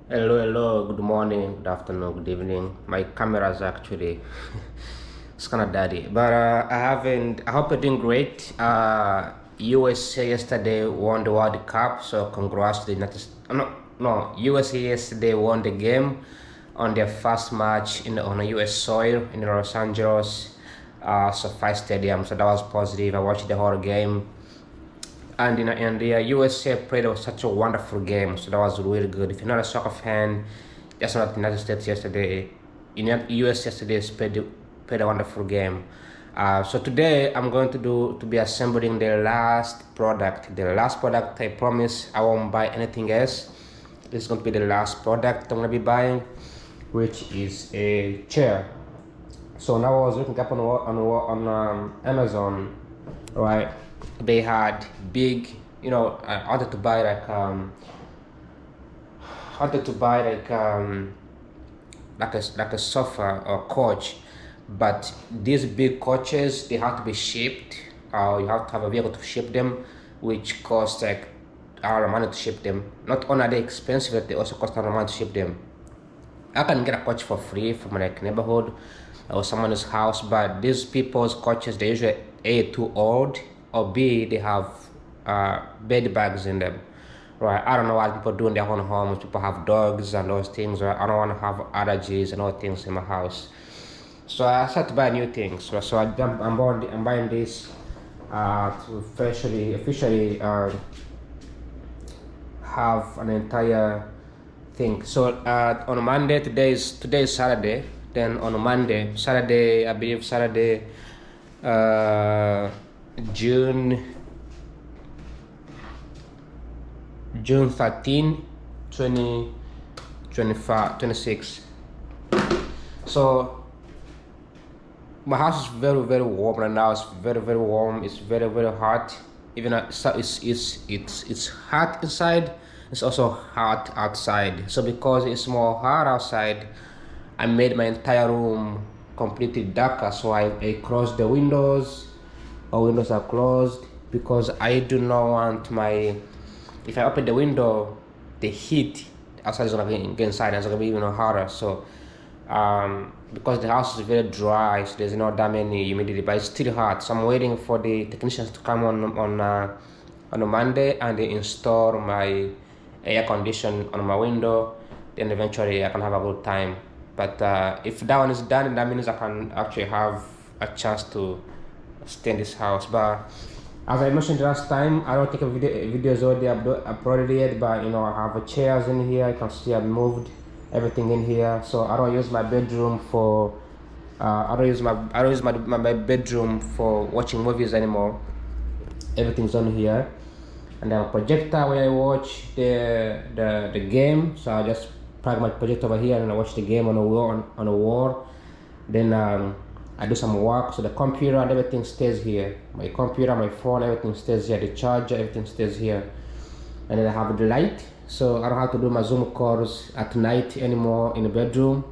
Hello, good morning, good afternoon, good evening. My camera's actually it's kind of dirty, but I haven't. I hope you're doing great. USA yesterday won the World Cup, so congrats to the United States. No, USA yesterday won the game on their first match on a US soil in Los Angeles, SoFi Stadium. So that was positive. I watched the whole game and the USA played such a wonderful game, so that was really good. If you're not a soccer fan, that's not the United States yesterday. US yesterday played a wonderful game. So today I'm going to be assembling the last product. The last product, I promise I won't buy anything else. This is going to be the last product I'm going to be buying, which is a chair. So now I was looking up on Amazon, right? They had big, I wanted to buy like a sofa or couch, but these big couches they have to be shipped. You have to have a vehicle to ship them, which costs like a lot of money to ship them. Not only are they expensive, but they also cost a lot of money to ship them. I can get a couch for free from like neighborhood or someone's house, but these people's couches they usually A, too old, or B, they have bed bugs in them. Right? I don't know what people do in their own homes. People have dogs and those things. Right? I don't want to have allergies and all things in my house. So I started to buy new things. So I'm buying this to officially have an entire thing. So on Monday, today is Saturday. Then on Saturday, I believe Saturday, uh, June June 13, 2025, 26. So my house is very warm right now. It's very warm. It's very hot. Even it's hot inside. It's also hot outside. So because it's more hot outside, I made my entire room completely darker. So I closed the windows. All windows are closed because I do not want my. If I open the window, the heat outside is gonna get inside. And it's gonna be even hotter. So because the house is very dry, so there's not that many humidity, but it's still hot. So I'm waiting for the technicians to come on a Monday and they install my air condition on my window. Then eventually I can have a good time. But if that one is done, that means I can actually have a chance to stay in this house. But as I mentioned last time, I don't think videos already uploaded yet, but I have chairs in here. You can see I've moved everything in here, so I don't use my bedroom for I don't use my bedroom for watching movies anymore. Everything's on here, and then a projector where I watch the game. So I just plug my projector over here and I watch the game on a wall. Then I do some work, so the computer and everything stays here. My computer, my phone, everything stays here. The charger, everything stays here. And then I have the light, so I don't have to do my Zoom calls at night anymore in the bedroom.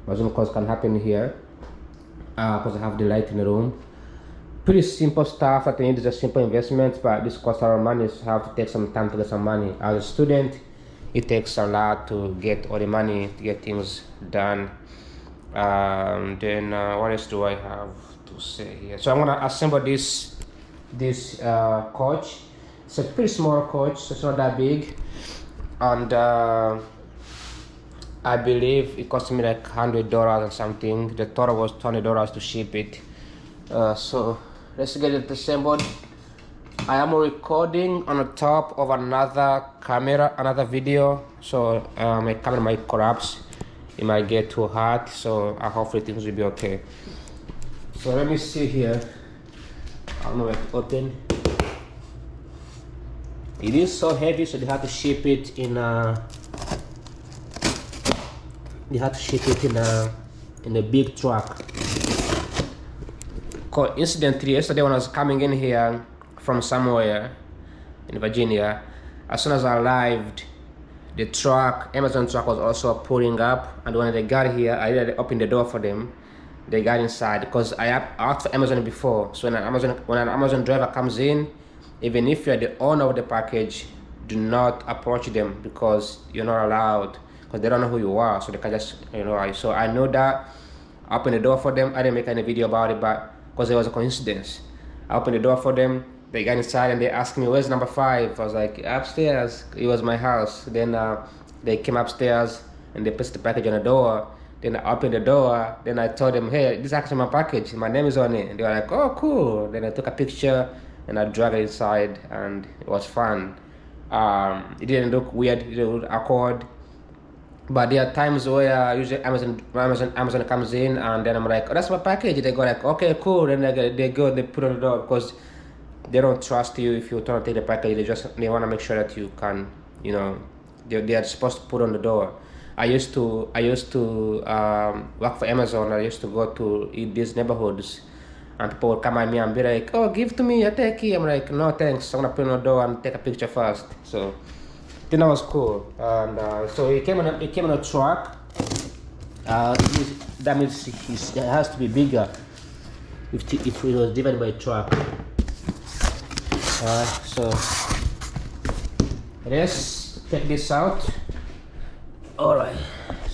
My Zoom calls can happen here because I have the light in the room. Pretty simple stuff that I need is a simple investment, but this costs a lot of money, so I have to take some time to get some money. As a student, it takes a lot to get all the money to get things done. Then what else do I have to say here? So I'm gonna assemble this couch. It's a pretty small couch, so it's not that big, and I believe it cost me like $100 or something. The total was $20 to ship it. So let's get it assembled. I am recording on the top of another camera, another video, so my camera might collapse. It might get too hot, so hopefully things will be okay. So let me see here. I don't know where to open. It is so heavy, so they have to ship it in a big truck. Coincidentally, yesterday when I was coming in here from somewhere in Virginia, as soon as I arrived, the Amazon truck was also pulling up, and when they got here, I opened the door for them. They got inside because I asked for Amazon before. So when an Amazon driver comes in, even if you're the owner of the package, do not approach them because you're not allowed because they don't know who you are, so they can just, so I know that. I opened the door for them. I didn't make any video about it, but because it was a coincidence, I opened the door for them. They got inside and they asked me, "Where's number 5?" I was like, "Upstairs." It was my house. Then they came upstairs and they placed the package on the door. Then I opened the door. Then I told them, "Hey, this is actually my package. My name is on it." And they were like, "Oh, cool." Then I took a picture and I dragged it inside, and it was fun. It didn't look weird. It didn't look awkward. But there are times where usually Amazon comes in, and then I'm like, "Oh, that's my package." They go like, "Okay, cool." Then they go, they put it on the door because they don't trust you if you don't take the package. They want to make sure that you can, they are supposed to put on the door. I used to work for Amazon. I used to go to these neighborhoods, and people would come at me and be like, "Oh, give to me, I take it." I'm like, "No, thanks. I'm gonna put it on the door and take a picture first." So I think that was cool. And so it came on a truck. That means it has to be bigger if it was driven by a truck. So let's take this out. All right.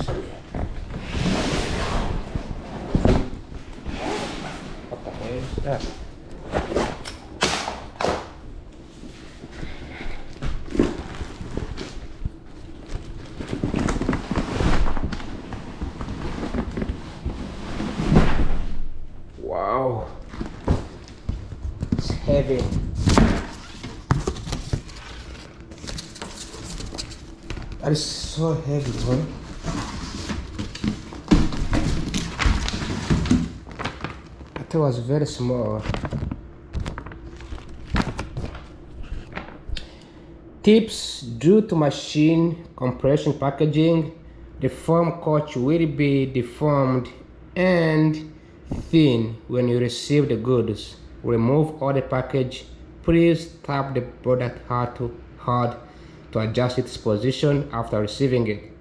So, what the hell is that? Wow, it's heavy. That is so heavy, boy. I thought it was very small. Tips: due to machine compression packaging, the foam coat will be deformed and thin when you receive the goods. Remove all the package. Please tap the product hard to adjust its position after receiving it.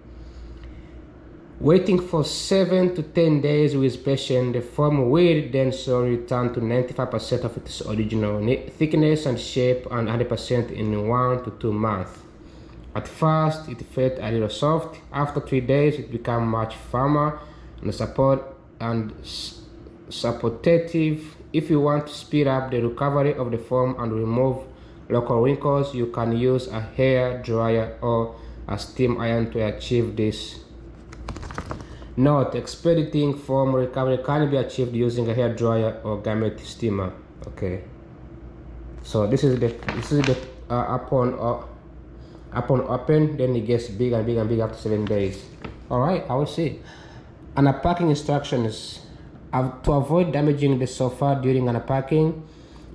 Waiting for 7 to 10 days with patience, the foam will then slowly return to 95% of its original thickness and shape and 100% in 1 to 2 months. At first, it felt a little soft. After 3 days, it became much firmer and supportive. If you want to speed up the recovery of the foam and remove local wrinkles, you can use a hair dryer or a steam iron to achieve this. Note: expediting foam recovery can be achieved using a hair dryer or garment steamer. Okay. So this is the upon open, then it gets big and big and big after 7 days. All right, I will see. Unpacking instructions. To avoid damaging the sofa during unpacking,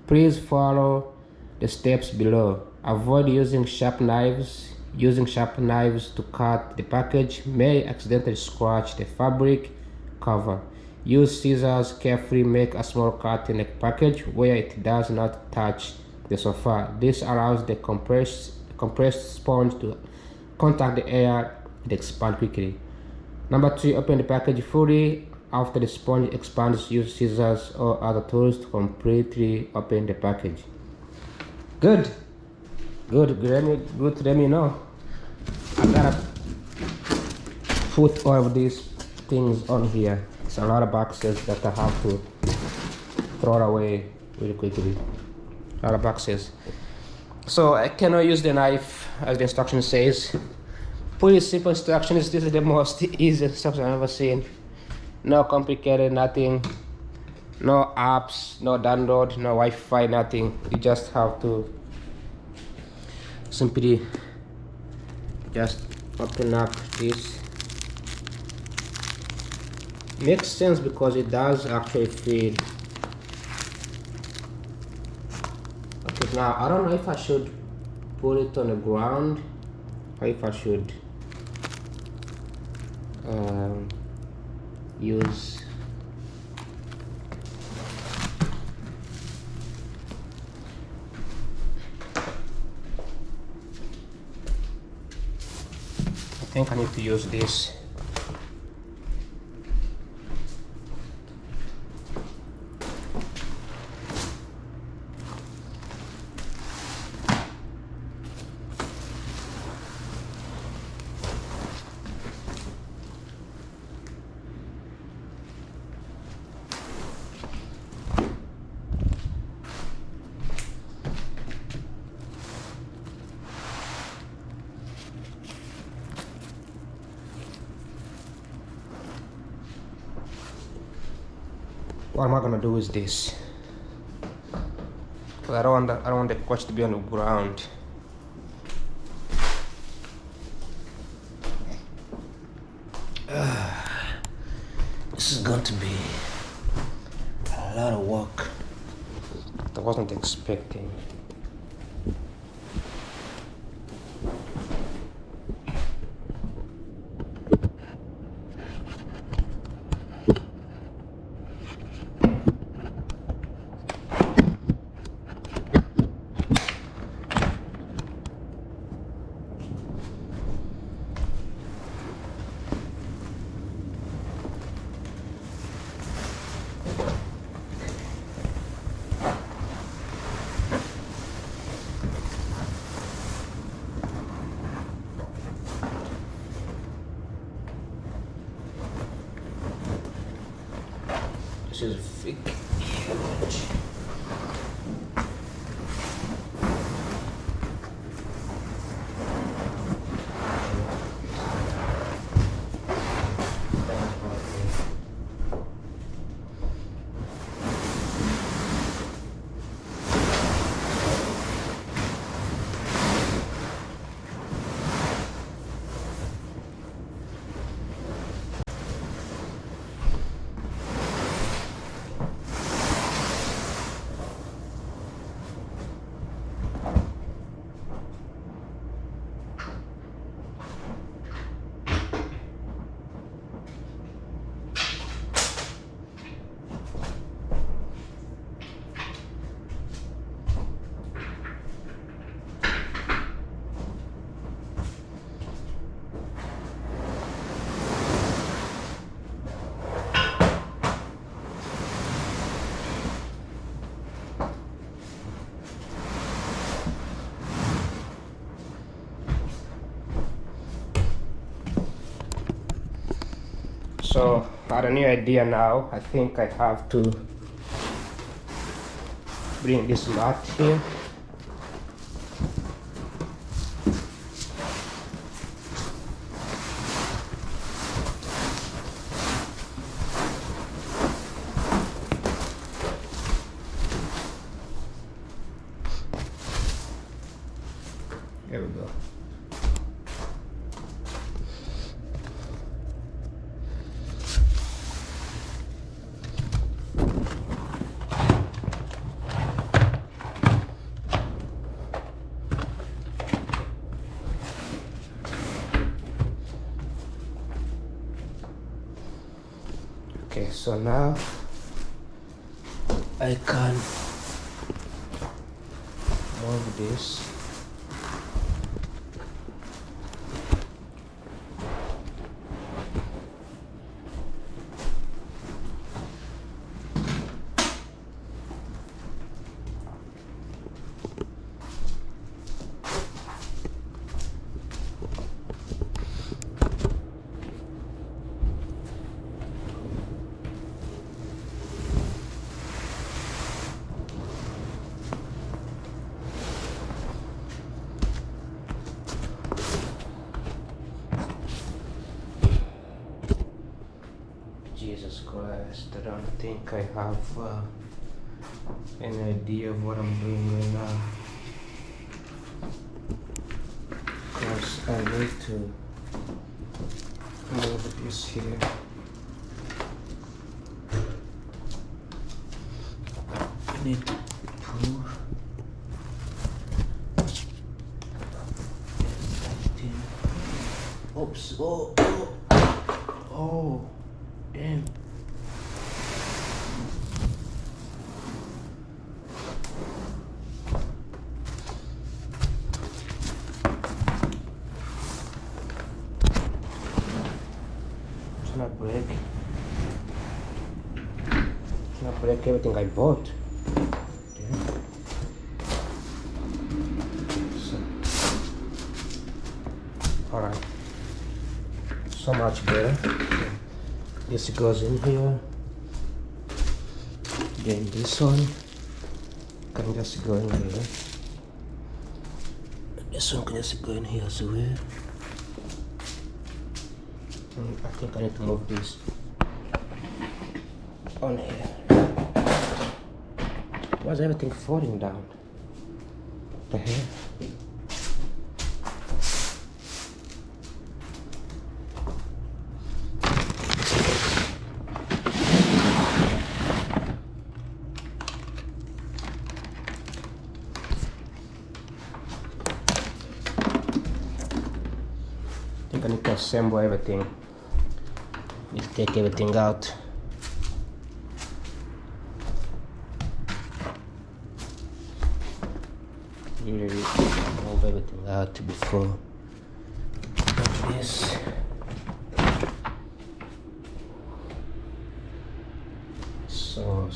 please follow the steps below. Avoid using sharp knives. Using sharp knives to cut the package may accidentally scratch the fabric cover. Use scissors carefully. Make a small cut in the package where it does not touch the sofa. This allows the compressed sponge to contact the air and expand quickly. Number 3, open the package fully. After the sponge expands, use scissors or other tools to completely open the package. Good to let me know. I gotta put all of these things on here. It's a lot of boxes that I have to throw away really quickly. A lot of boxes. So I cannot use the knife as the instruction says. Pretty simple instructions. This is the most easy instruction I've ever seen. No complicated, nothing. No apps, no download, no Wi-Fi, nothing. You just have to simply just open up this. Makes sense because it does actually fit. Okay, now I don't know if I should put it on the ground or if I should use I think I need to use this. what am I gonna do with this? Because I don't want the clutch to be on the ground. This is going to be a lot of work that I wasn't expecting. This is freaking huge. So I had a new idea now. I think I have to bring this mat here. There we go. Okay, so now I can move this. Jesus Christ, I don't think I have any idea of what I'm doing right now. Because I need to move this here. I need to pull. Oops, oh, damn. It's not break. It's not break everything I bought. Yeah. So, alright. So much better. This goes in here. Then this one can just go in here. This one can just go in here as well. I think I need to move this on here. Why's everything falling down? The hell? I think I need to assemble everything. Need to take everything out. Really move everything out before this. So.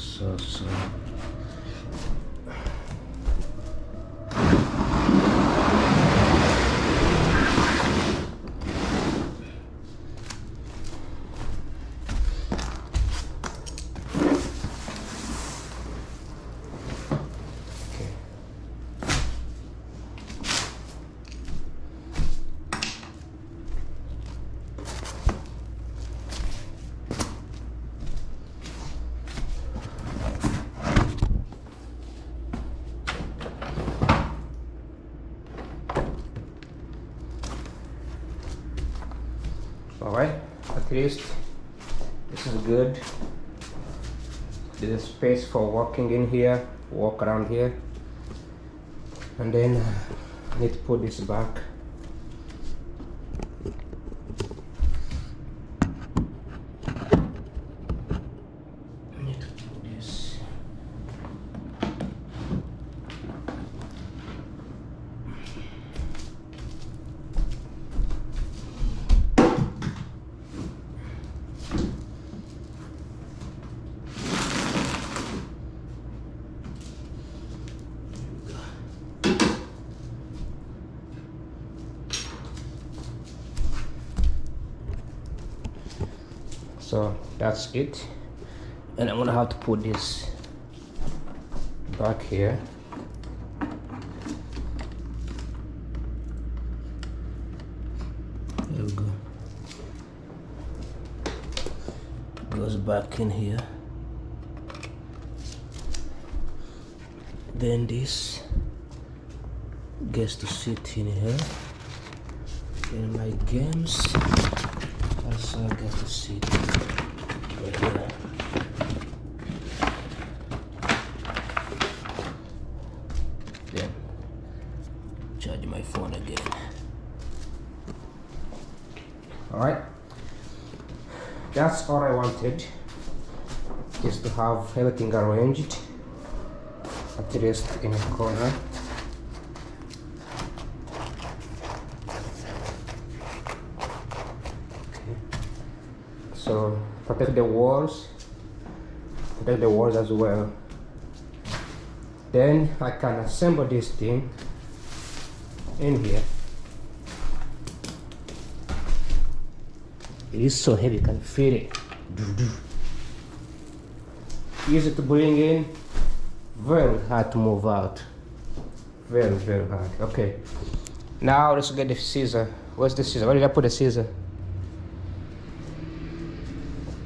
Alright, at least this is good. There's a space for walking in here, walk around here. And then I need to put this back. I need to put this. So that's it, and I'm gonna have to put this back here. There we go. Goes back in here. Then this gets to sit in here. Then my games also gets to sit right here. Then charge my phone again. Alright, that's all I wanted, just to have everything arranged, at least in a corner. So protect the walls as well. Then I can assemble this thing in here. It is so heavy, you can feel it. Easy to bring in, very hard to move out. Very, very hard. Okay, now let's get the scissor. Where's the scissor? Where did I put the scissor?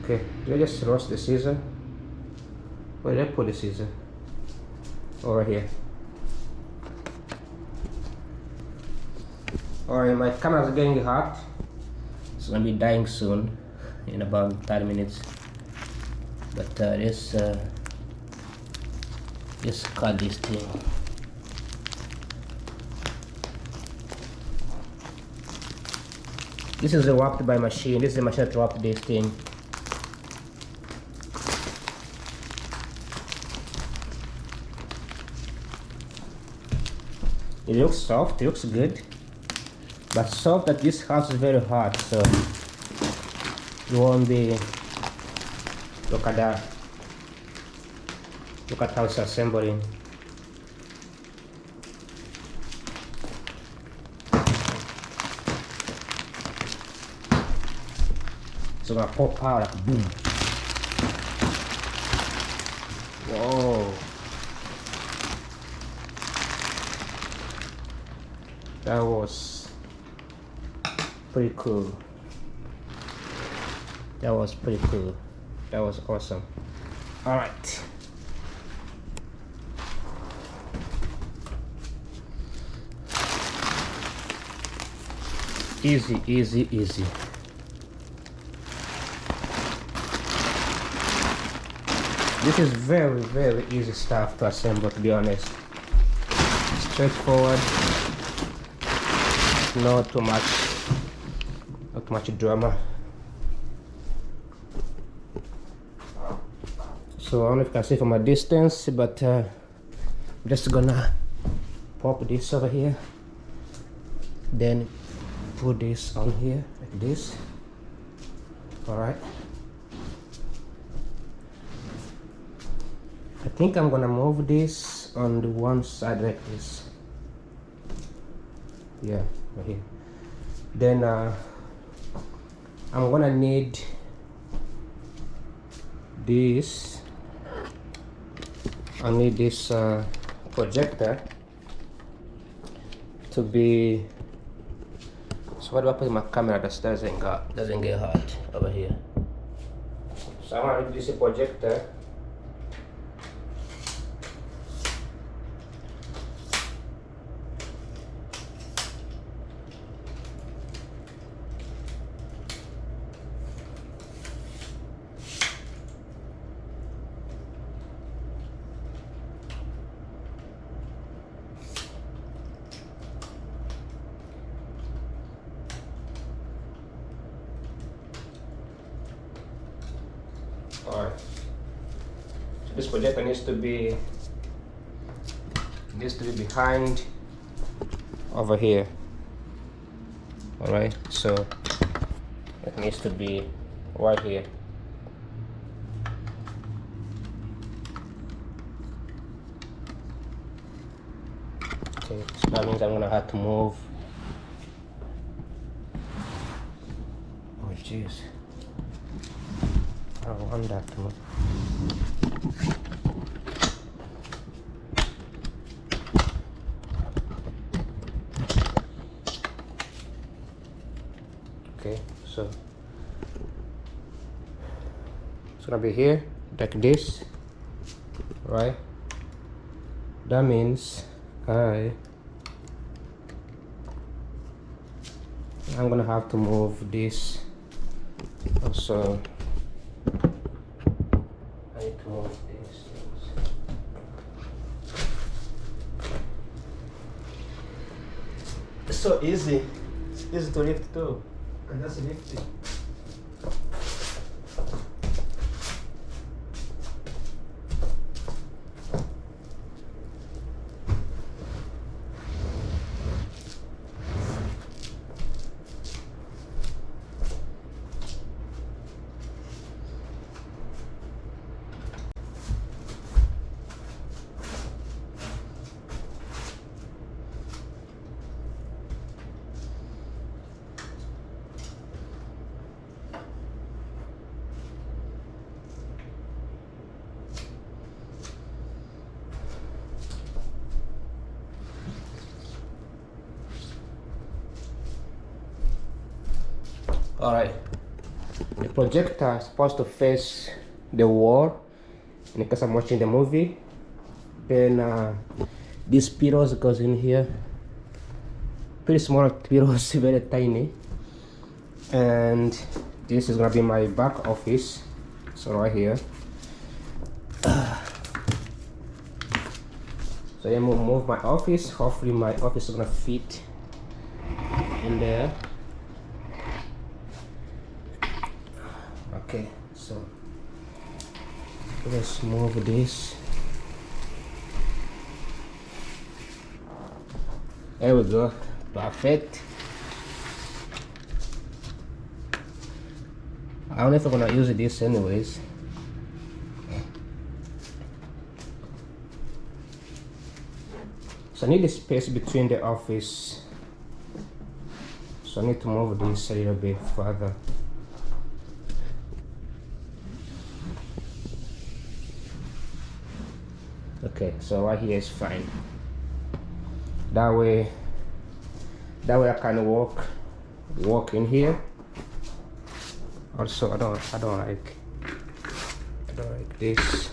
Okay, did I just lost the scissor? Where did I put the scissor? Over here. Alright, my camera is getting hot. It's gonna be dying soon, in about 30 minutes. But just cut this thing. This is wrapped by machine. This is the machine that wrapped this thing. It looks soft, it looks good, but soft that this house is very hot, so you won't be. Look at that. Look at how it's assembling. It's gonna pop out like boom. Whoa. That was pretty cool. That was pretty cool. That was awesome. All right. Easy, easy, easy. This is very, very easy stuff to assemble, to be honest. Straightforward. Not too much drama. So I don't know if you can see from a distance, but I'm just gonna pop this over here, then put this on here like this. All right. I think I'm gonna move this on the one side like this. Yeah, right here. Then I'm gonna need this. I need this projector to be. So what do I put in my camera that doesn't get hot over here? So I'm gonna use this projector. Alright. So this projector needs to be behind over here. Alright, so it needs to be right here. Okay, so that means I'm gonna have to move. Oh jeez. I don't want that to move. Okay, so it's gonna be here like this, right? That means I'm gonna have to move this also. I need to move these things. It's so easy. It's easy to lift too. And that's lifting. Alright, the projector is supposed to face the wall in case I'm watching the movie. Then these pillows goes in here, pretty small pillows, very tiny. And this is gonna be my back office, so right here. So I move my office. Hopefully my office is gonna fit in there. Okay, so let's move this. There we go, perfect. I don't know if I'm gonna use this anyways. So I need a space between the office, so I need to move this a little bit further. Okay, so right here is fine. That way I can walk in here. Also, I don't like this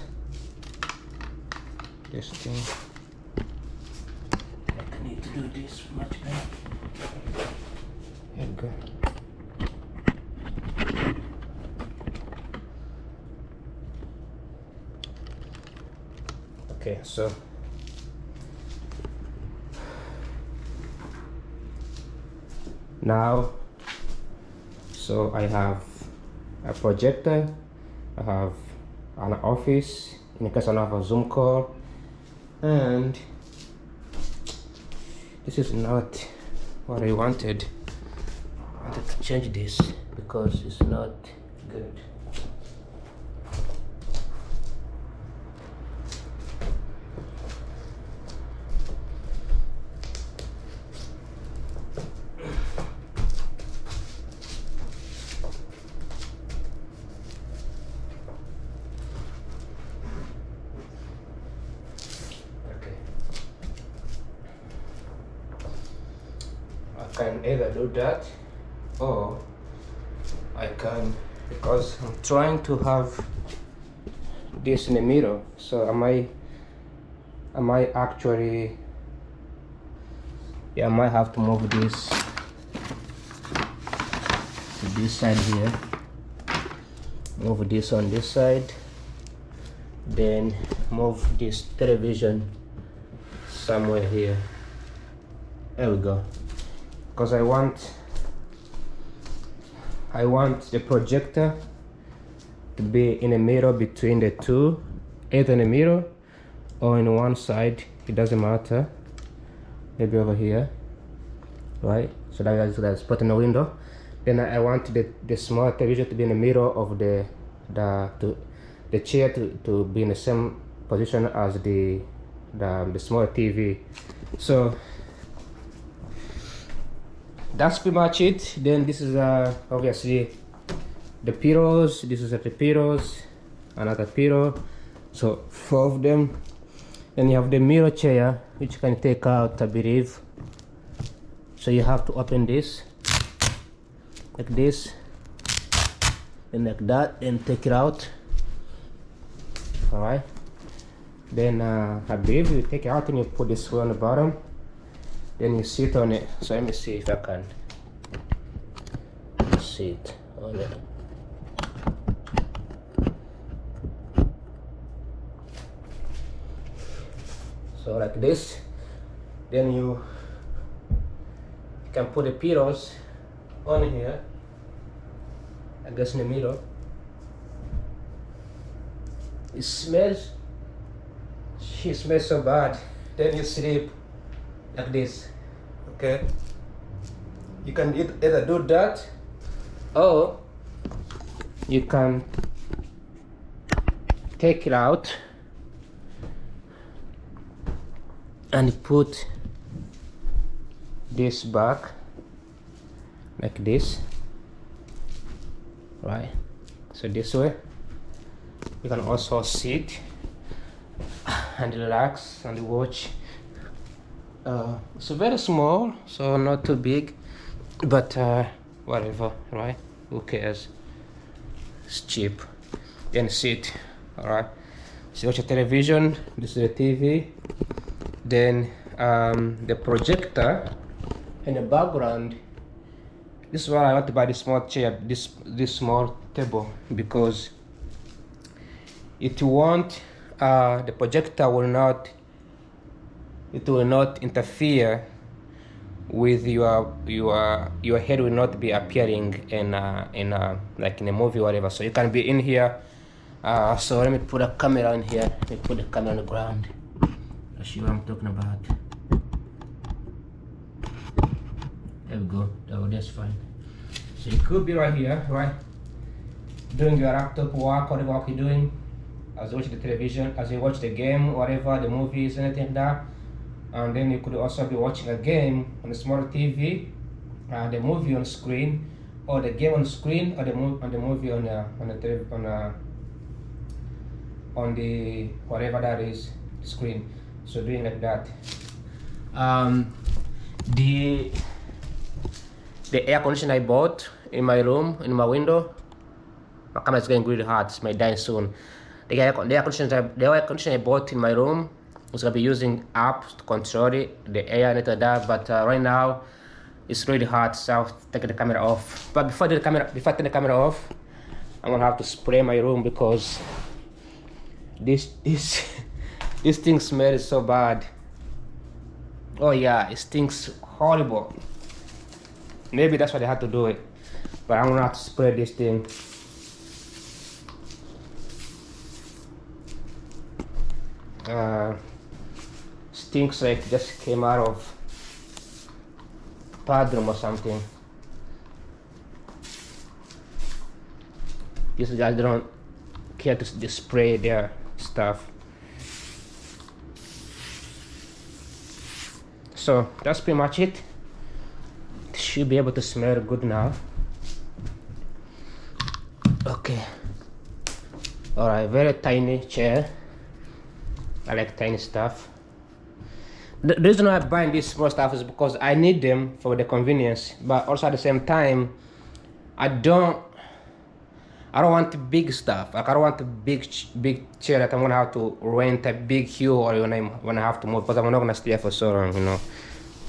thing. I need to do this much better. There we go. Okay, so now, so I have a projector, I have an office in case I have a Zoom call, and this is not what I wanted. I wanted to change this because it's not good. I can either do that, or I can, because I'm trying to have this in the middle, so I might actually, yeah, I might have to move this to this side here, move this on this side, then move this television somewhere here. There we go. Because I want the projector to be in the middle between the two, either in the middle or in one side, it doesn't matter, maybe over here, right? So that's put in the window. Then I want the small television to be in the middle of the chair to be in the same position as the small TV. So that's pretty much it. Then this is obviously the pillows. This is the pillows, another pillow, so 4 of them. Then you have the mirror chair, which you can take out, I believe. So you have to open this like this and like that, and take it out. All right, then I believe you take it out and you put this one on the bottom, then you sit on it. So let me see if I can sit on it. So like this, then you can put the pillows on here, I guess in the middle. It smells so bad. Then you sleep like this. Okay, you can either do that, or you can take it out and put this back like this, right? So this way you can also sit and relax and watch. It's very small, so not too big, but whatever, right? Who cares? It's cheap. Then sit, all right? So watch a television. This is the TV. Then the projector in the background. This is why I want to buy this small chair, this small table, because it won't. The projector will not. It will not interfere with your head. Will not be appearing in like in a movie or whatever. So you can be in here. So let me put a camera in here. Let me put the camera on the ground. I'll show you what I'm talking about. There we go. Oh, that's fine. So you could be right here, right? Doing your laptop work, whatever work you're doing, as you watch the television, as you watch the game, whatever, the movies, anything like that. And then you could also be watching a game on a small TV, the movie on screen, or the game on screen, or the movie on the whatever that is screen. So doing like that. The air conditioner I bought in my room, in my window, my camera is getting really hot. It's my dying soon. The air conditioner I bought in my room, was gonna be using apps to control it, the air and like that. But right now, It's really hot, so I'll take the camera off. But before I take the camera off, I'm gonna have to spray my room because this this thing smells so bad. Oh yeah, it stinks horrible. Maybe that's why they had to do it. But I'm gonna have to spray this thing. Stinks like just came out of bathroom or something. These guys don't care to spray their stuff. So that's pretty much it. Should be able to smell good now. Okay. Alright, very tiny chair. I like tiny stuff. The reason why I'm buying this small stuff is because I need them for the convenience, but also at the same time, I don't want big stuff. Like I don't want a big chair that I'm gonna have to rent a big queue or when I have to move, because I'm not gonna stay for so long, you know.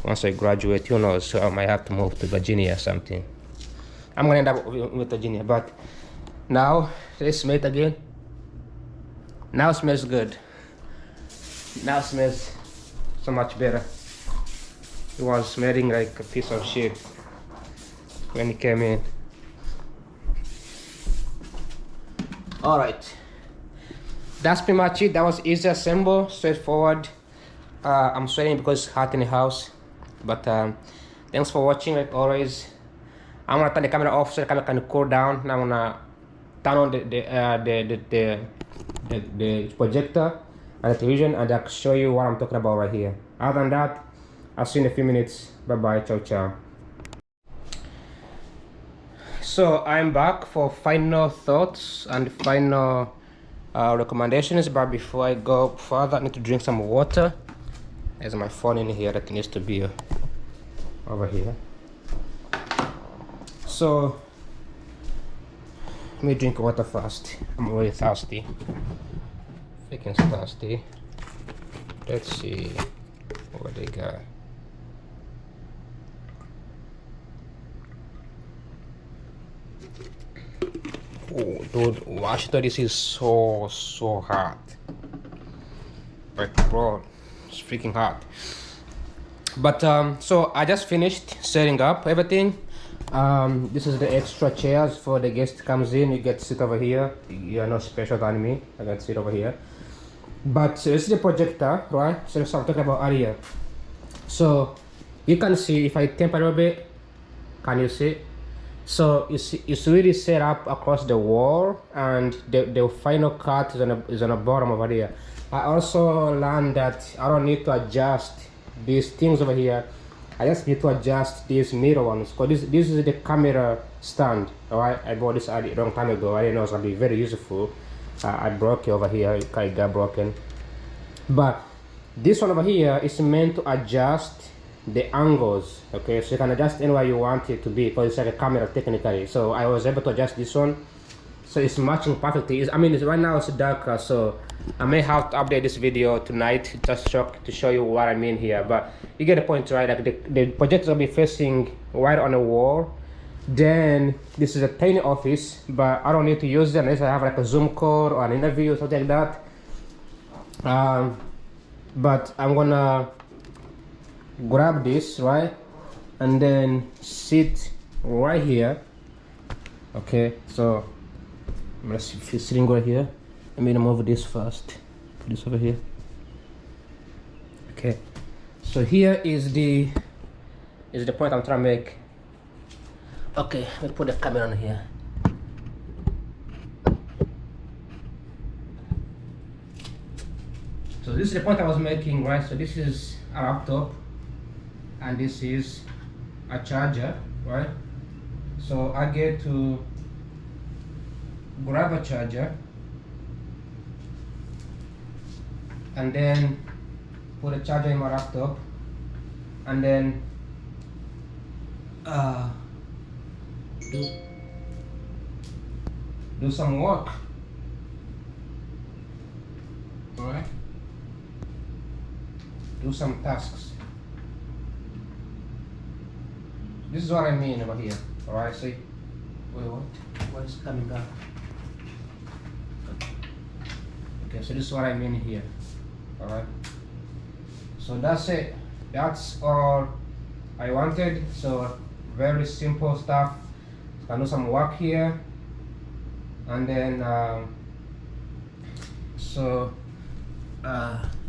Once I graduate, you know, so I might have to move to Virginia or something. I'm gonna end up with Virginia, but now let's smell it again. Now it smells good. Now it smells so much better. It was smelling like a piece of shit when it came in. All right, that's pretty much it. That was easy assemble, straightforward. I'm sweating because it's hot in the house, but thanks for watching. Like always, I'm gonna turn the camera off so the camera can cool down. Now I'm gonna turn on the projector and the television, and I'll show you what I'm talking about right here. Other than that, I'll see you in a few minutes. Bye bye, ciao ciao. So I'm back for final thoughts and final recommendations, but before I go further, I need to drink some water. There's my phone in here that needs to be over here. So let me drink water first. I'm really thirsty. Freaking thirsty. Let's see what they got. Oh, dude, Washington, this is so hot. Like, bro, it's freaking hot. But so I just finished setting up everything. This is the extra chairs for the guest comes in. You get to sit over here. You're not special than me. I got to sit over here. But so this is the projector, right? So that's what I'm talking about earlier. So you can see if I temper a little bit. Can you see? So it's really set up across the wall, and the final cut is on the bottom over here. I also learned that I don't need to adjust these things over here. I just need to adjust these middle ones, because this is the camera stand. Alright, I bought this a long time ago. I didn't know it was gonna be very useful. I broke it over here. It kind of got broken. But this one over here is meant to adjust the angles. Okay, so you can adjust anywhere you want it to be, because it's like a camera technically. So I was able to adjust this one, so it's matching perfectly. I mean, right now it's darker, so I may have to update this video tonight just to show you what I mean here. But you get the point, right? Like the projector will be facing right on the wall. Then this is a tiny office, but I don't need to use it unless I have like a Zoom call or an interview or something like that. But I'm gonna grab this, right, and then sit right here. Okay, so let's see if it's sitting right here. Let me move this first. Put this over here. Okay, so here is the point I'm trying to make. Okay, let me put the camera on here. So this is the point I was making, right? So this is a laptop, and this is a charger, right? So I get to grab a charger and then put a charger in my laptop, and then do some work. Alright? Do some tasks. this is what I mean over here. All right, see. Wait, what? What is coming down? Okay, so this is what I mean here. All right. So that's it. That's all I wanted. So very simple stuff. Can do some work here, and then let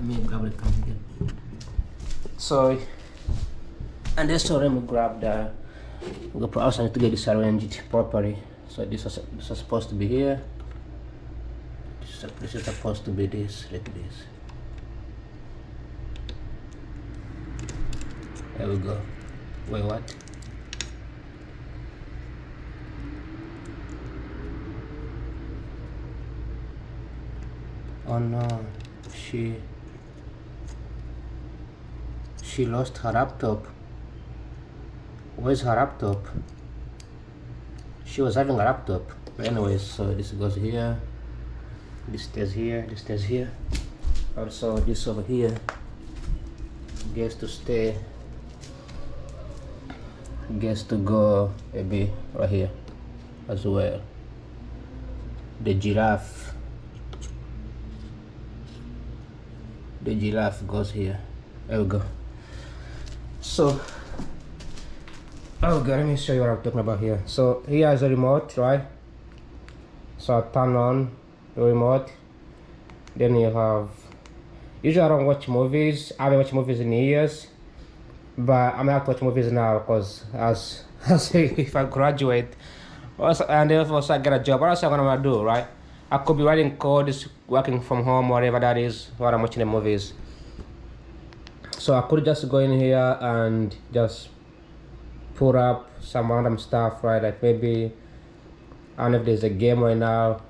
me grab the camera again. So, and then so let me grab the. I also need to get this arranged properly. So this is supposed to be here. This is supposed to be this, like this. There we go. Wait, what? Oh no, she lost her laptop. Where's her laptop? She was having a laptop. But anyways, so this goes here, this stays here, this stays here. Also this over here gets to stay, gets to go maybe right here as well. The giraffe goes here. There we go. So oh god, let me show you what I'm talking about here. So here is a remote, right? So I turn on the remote. Then you have, usually I don't watch movies. I haven't watched movies in years, but I'm gonna have to watch movies now because as if I graduate also, and then also I get a job, what else am I gonna do, right? I could be writing code, working from home, whatever that is, while I'm watching the movies. So I could just go in here and just put up some random stuff, right? Like maybe, I don't know if there's a game right now,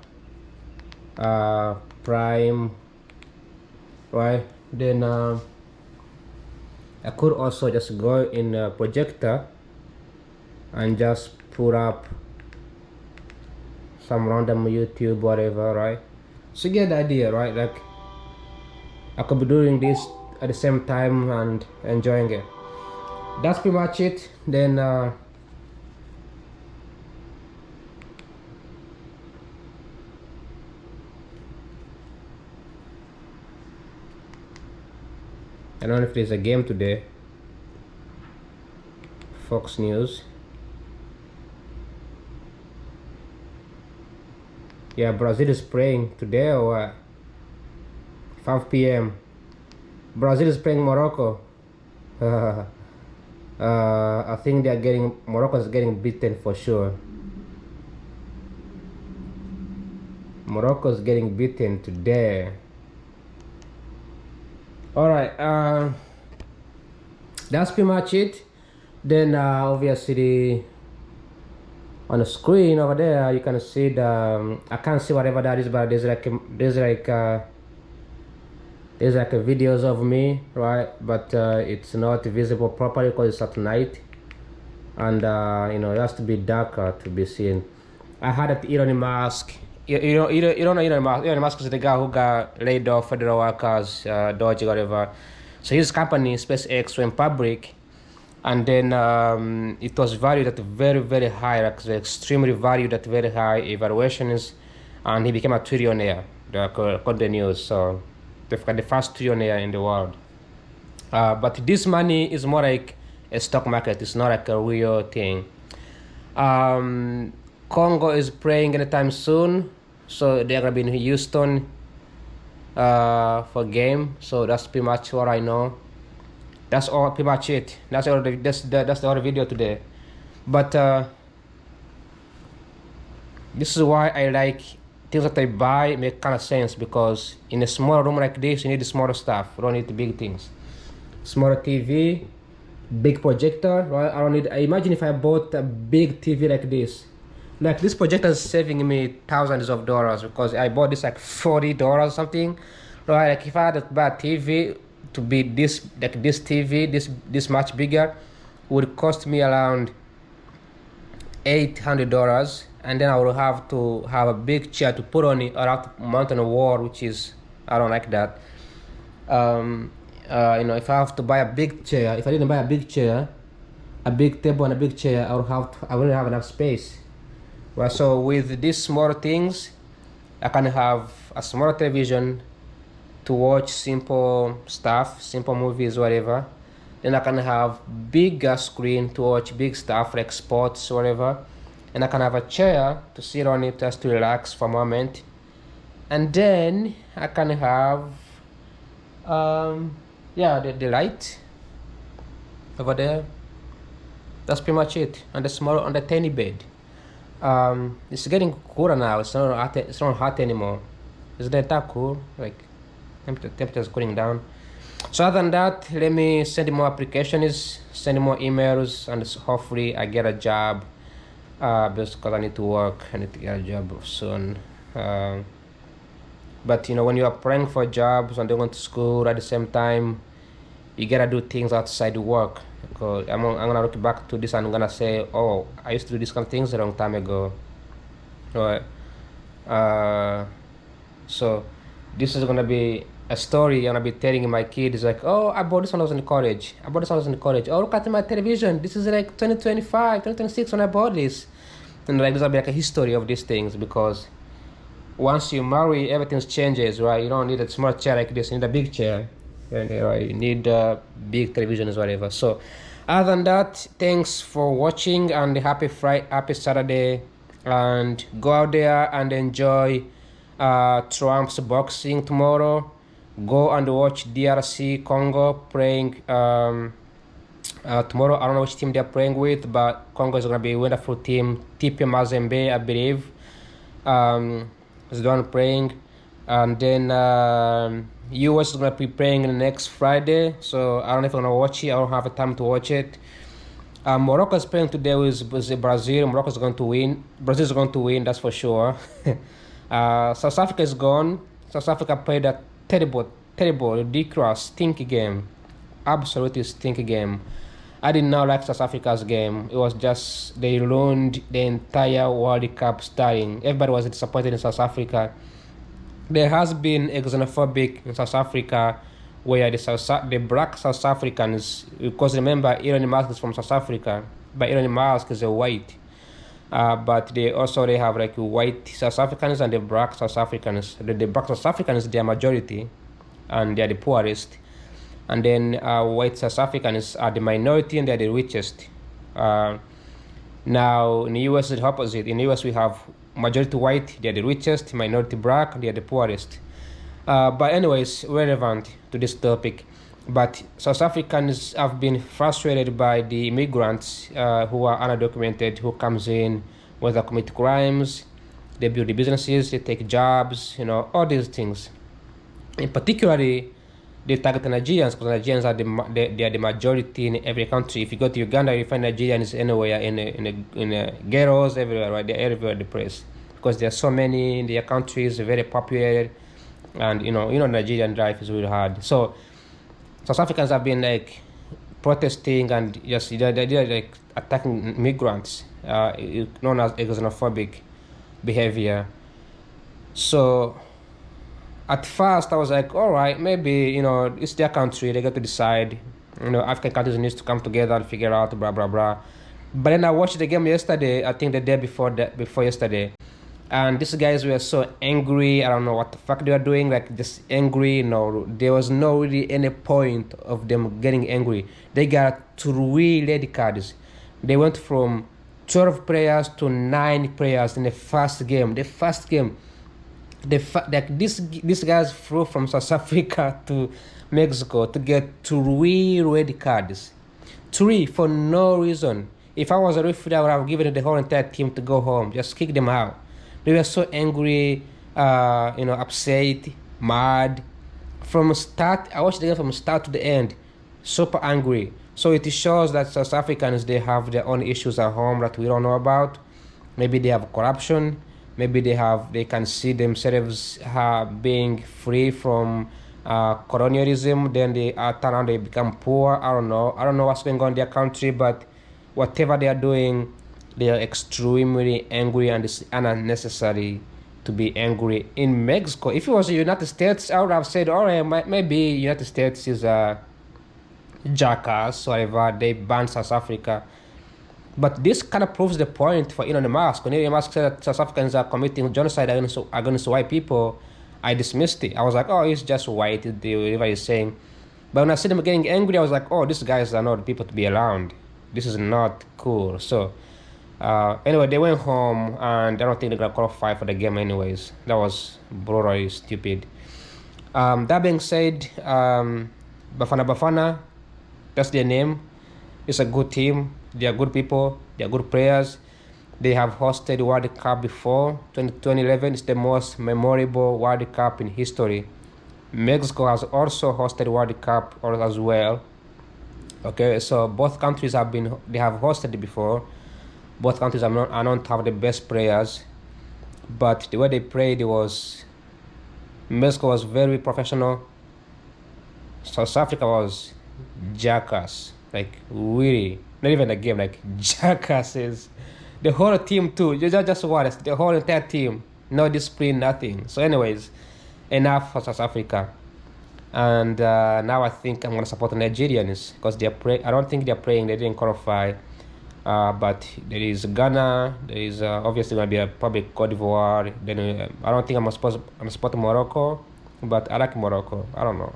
Prime, right? Then I could also just go in a projector and just put up some random YouTube, whatever, right? So you get the idea, right? Like I could be doing this at the same time and enjoying it. That's pretty much it. Then I don't know if there's a game today. Fox News. Yeah, Brazil is playing today or what? 5 p.m. Brazil is playing Morocco. I think Morocco is getting beaten for sure. Morocco is getting beaten today. Alright, that's pretty much it. Then obviously on the screen over there you can see the I can't see whatever that is, but there's like a videos of me, right? But it's not visible properly because it's at night, and you know, it has to be darker to be seen. I had at Elon Musk. You don't know Elon Musk. Elon Musk is the guy who got laid off, federal workers, Dodge, whatever. So his company SpaceX went public, and then it was valued at very, very high, like extremely valued at very high evaluations, and he became a trillionaire. According to the news, so the first trillionaire in the world. But this money is more like a stock market. It's not like a real thing. Congo is playing anytime soon, so they're gonna be in Houston for game. So that's pretty much what I know. That's all, pretty much it. That's all. That's the other video today. But this is why I like things that I buy make kind of sense, because in a small room like this you need the smaller stuff. You don't need the big things. Smaller TV, big projector, right? I don't need. Imagine if I bought a big TV like this. Like this projector is saving me thousands of dollars because I bought this like $40 or something, right? Like if I had to buy a TV to be this, like this TV, this much bigger, would cost me around $800, and then I would have to have a big chair to put on it, or have to mount on a wall, which is, I don't like that. You know, if I have to buy a big chair, if I didn't buy a big chair, a big table and a big chair, I wouldn't have enough space. Well, so with these small things, I can have a small television to watch simple stuff, simple movies, whatever. Then I can have bigger screen to watch big stuff like sports, whatever. And I can have a chair to sit on it just to relax for a moment. And then I can have, yeah, the light over there. That's pretty much it. On the tiny bed. It's getting cooler now. It's not hot anymore. It's not that cool. Like temperature is cooling down. So other than that, let me send more applications, send more emails, and hopefully I get a job. Because I need to work. I need to get a job soon. But when you are applying for jobs and going to school at the same time, you gotta do things outside work. Because I'm gonna look back to this and I'm gonna say, oh, I used to do these kind of things a long time ago. Right. So this is gonna be a story I'm gonna be telling my kids like, oh, I bought this when I was in college. I bought this when I was in college. Oh, look at my television. This is like 2025, 2026 when I bought this. And like this will be like a history of these things because once you marry, everything changes, right? You don't need a small chair like this. You need a big chair. And you need big televisions, whatever. So, other than that, thanks for watching and happy Friday, happy Saturday, and go out there and enjoy Trump's boxing tomorrow. Go and watch DRC Congo playing tomorrow. I don't know which team they're playing with, but Congo is gonna be a wonderful team. TP Mazembe, I believe, is the one playing, and then US is gonna be playing next Friday. So I don't know if I'm gonna watch it. I don't have time to watch it. Morocco is playing today with Brazil. Morocco is going to win. Brazil is going to win, that's for sure. South Africa is gone. South Africa played a terrible, ridiculous, stinky game. Absolutely stinky game. I did not like South Africa's game. It was just, they ruined the entire World Cup starting. Everybody was disappointed in South Africa. There has been a xenophobic in South Africa where the black South Africans, because remember Elon Musk is from South Africa, but Elon Musk is a white. But they have like white South Africans and the black South Africans. The black South Africans, they are majority and they are the poorest. And then white South Africans are the minority and they're the richest. Now in the US it's the opposite. In the US we have majority white, they're the richest, minority black, they're the poorest. But anyways, relevant to this topic. But South Africans have been frustrated by the immigrants who are undocumented, who comes in, whether commit crimes, they build the businesses, they take jobs, all these things. In particularly, they target Nigerians because Nigerians are they are the majority in every country. If you go to Uganda, you find Nigerians anywhere in the ghettos, everywhere, right? They're everywhere in the place because there are so many in their countries, very popular, and Nigerian life is really hard. So South Africans have been like protesting and just they're like attacking migrants, known as xenophobic behavior. So at first I was like, all right, maybe it's their country, they get to decide. African countries need to come together and figure out blah blah blah. But then I watched the game yesterday, I think the day before yesterday, and these guys were so angry. I don't know what the fuck they were doing, like just angry. There was no really any point of them getting angry. They got 3 red cards. They went from 12 players to 9 players in the first game. These guys flew from South Africa to Mexico to get 3 red cards. 3 for no reason. If I was a referee, I would have given the whole entire team to go home. Just kick them out. They were so angry, upset, mad. From start, I watched the game from start to the end. Super angry. So it shows that South Africans, they have their own issues at home that we don't know about. Maybe they have corruption. Maybe they can see themselves being free from colonialism. Then they turn around, they become poor. I don't know what's going on in their country, but whatever they are doing, they are extremely angry, and it's unnecessary to be angry. In Mexico, if it was the United States, I would have said, all right, maybe United States is jackass, whatever. They banned South Africa. But this kind of proves the point for Elon Musk. When Elon Musk said that South Africans are committing genocide against white people, I dismissed it. I was like, oh, he's just white, whatever he's saying. But when I see them getting angry, I was like, oh, these guys are not people to be around. This is not cool. So, anyway, they went home, and I don't think they're going to qualify for the game anyways. That was brutally stupid. That being said, Bafana Bafana, that's their name. It's a good team. They are good people. They are good players. They have hosted World Cup before. 2011 is the most memorable World Cup in history. Mexico has also hosted World Cup as well. Okay, so both countries they have hosted it before. Both countries are known to have the best players, but the way they played Mexico was very professional. South Africa was jackass, like really, not even a game, like jackasses. The whole team too, just what? The whole entire team, no discipline, nothing. So, anyways, enough for South Africa. And now I think I'm gonna support the Nigerians because I don't think they're playing. They didn't qualify. But there is Ghana. There is obviously gonna be a probably Cote d'Ivoire. Then I don't think I'm supposed to support Morocco, but I like Morocco. I don't know.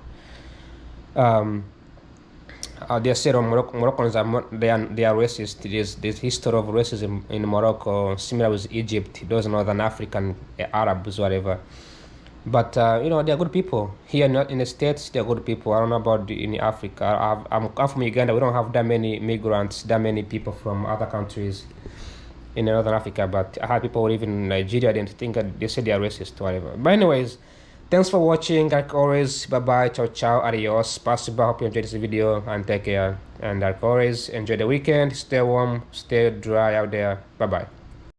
They said Moroccans they are racist. There's history of racism in Morocco, similar with Egypt, those Northern African Arabs, whatever. But they're good people. Here in the States, they're good people. I don't know about in Africa. I'm from Uganda. We don't have that many migrants, that many people from other countries in Northern Africa. But I had people living in Nigeria. They think they say they are racist, whatever. But anyways, thanks for watching. Like always, bye bye, ciao ciao, adios, possible. Hope you enjoyed this video and take care. And like always, enjoy the weekend. Stay warm, stay dry out there. Bye bye.